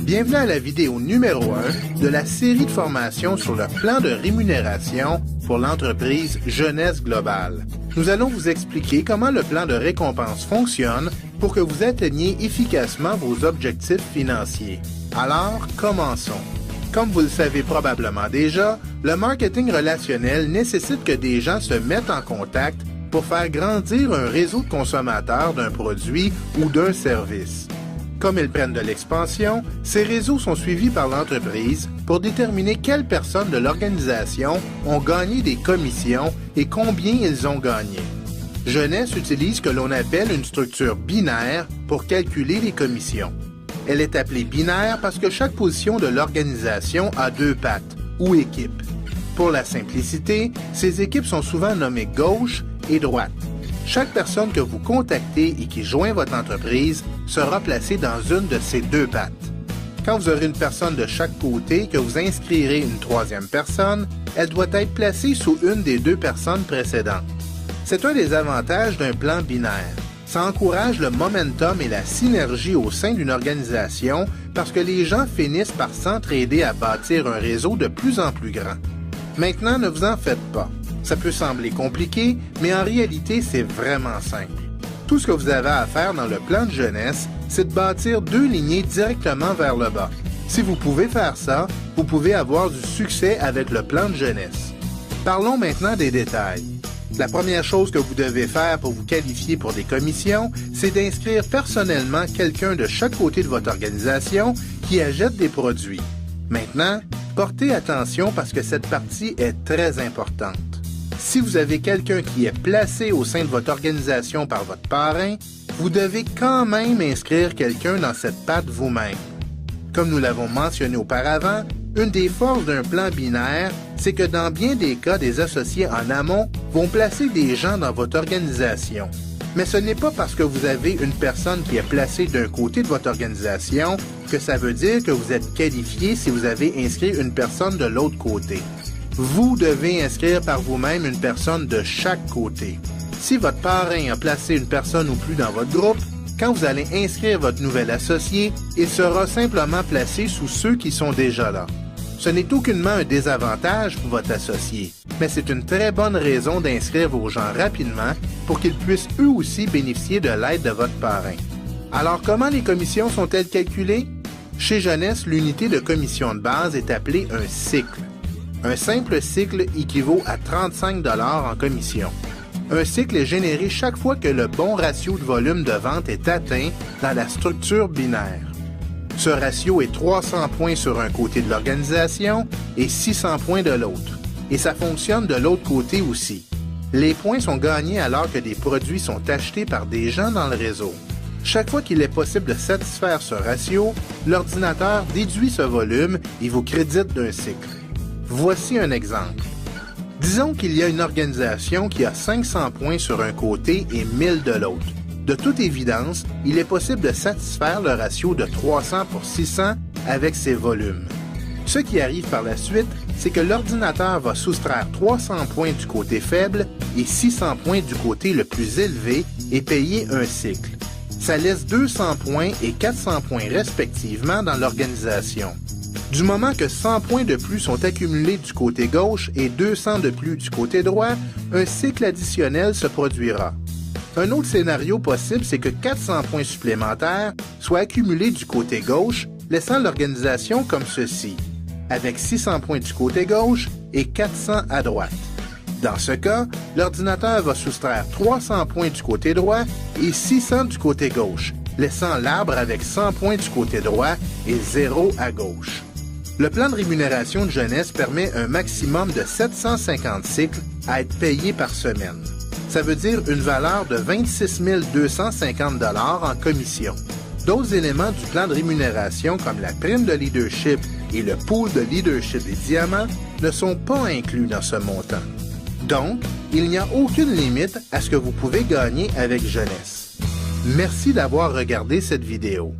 Bienvenue à la vidéo numéro 1 de la série de formations sur le plan de rémunération pour l'entreprise Jeunesse Globale. Nous allons vous expliquer comment le plan de récompense fonctionne pour que vous atteigniez efficacement vos objectifs financiers. Alors, commençons. Comme vous le savez probablement déjà, le marketing relationnel nécessite que des gens se mettent en contact pour faire grandir un réseau de consommateurs d'un produit ou d'un service. Comme ils prennent de l'expansion, ces réseaux sont suivis par l'entreprise pour déterminer quelles personnes de l'organisation ont gagné des commissions et combien ils ont gagné. Jeunesse utilise ce que l'on appelle une structure binaire pour calculer les commissions. Elle est appelée binaire parce que chaque position de l'organisation a deux pattes, ou équipes. Pour la simplicité, ces équipes sont souvent nommées gauche et droite. Chaque personne que vous contactez et qui joint votre entreprise sera placée dans une de ces deux pattes. Quand vous aurez une personne de chaque côté et que vous inscrirez une troisième personne, elle doit être placée sous une des deux personnes précédentes. C'est un des avantages d'un plan binaire. Ça encourage le momentum et la synergie au sein d'une organisation parce que les gens finissent par s'entraider à bâtir un réseau de plus en plus grand. Maintenant, ne vous en faites pas. Ça peut sembler compliqué, mais en réalité, c'est vraiment simple. Tout ce que vous avez à faire dans le plan de jeunesse, c'est de bâtir deux lignées directement vers le bas. Si vous pouvez faire ça, vous pouvez avoir du succès avec le plan de jeunesse. Parlons maintenant des détails. La première chose que vous devez faire pour vous qualifier pour des commissions, c'est d'inscrire personnellement quelqu'un de chaque côté de votre organisation qui achète des produits. Maintenant, portez attention parce que cette partie est très importante. Si vous avez quelqu'un qui est placé au sein de votre organisation par votre parrain, vous devez quand même inscrire quelqu'un dans cette patte vous-même. Comme nous l'avons mentionné auparavant, une des forces d'un plan binaire, c'est que dans bien des cas, des associés en amont vont placer des gens dans votre organisation. Mais ce n'est pas parce que vous avez une personne qui est placée d'un côté de votre organisation que ça veut dire que vous êtes qualifié si vous avez inscrit une personne de l'autre côté. Vous devez inscrire par vous-même une personne de chaque côté. Si votre parrain a placé une personne ou plus dans votre groupe, quand vous allez inscrire votre nouvel associé, il sera simplement placé sous ceux qui sont déjà là. Ce n'est aucunement un désavantage pour votre associé, mais c'est une très bonne raison d'inscrire vos gens rapidement pour qu'ils puissent eux aussi bénéficier de l'aide de votre parrain. Alors comment les commissions sont-elles calculées? Chez Jeunesse, l'unité de commission de base est appelée un cycle. Un simple cycle équivaut à 35 $ en commission. Un cycle est généré chaque fois que le bon ratio de volume de vente est atteint dans la structure binaire. Ce ratio est 300 points sur un côté de l'organisation et 600 points de l'autre. Et ça fonctionne de l'autre côté aussi. Les points sont gagnés alors que des produits sont achetés par des gens dans le réseau. Chaque fois qu'il est possible de satisfaire ce ratio, l'ordinateur déduit ce volume et vous crédite d'un cycle. Voici un exemple. Disons qu'il y a une organisation qui a 500 points sur un côté et 1000 de l'autre. De toute évidence, il est possible de satisfaire le ratio de 300 pour 600 avec ces volumes. Ce qui arrive par la suite, c'est que l'ordinateur va soustraire 300 points du côté faible et 600 points du côté le plus élevé et payer un cycle. Ça laisse 200 points et 400 points respectivement dans l'organisation. Du moment que 100 points de plus sont accumulés du côté gauche et 200 de plus du côté droit, un cycle additionnel se produira. Un autre scénario possible, c'est que 400 points supplémentaires soient accumulés du côté gauche, laissant l'organisation comme ceci, avec 600 points du côté gauche et 400 à droite. Dans ce cas, l'ordinateur va soustraire 300 points du côté droit et 600 du côté gauche, laissant l'arbre avec 100 points du côté droit et 0 à gauche. Le plan de rémunération de jeunesse permet un maximum de 750 cycles à être payés par semaine. Ça veut dire une valeur de 26 250 $ en commission. D'autres éléments du plan de rémunération comme la prime de leadership et le pool de leadership des diamants ne sont pas inclus dans ce montant. Donc, il n'y a aucune limite à ce que vous pouvez gagner avec Jeunesse. Merci d'avoir regardé cette vidéo.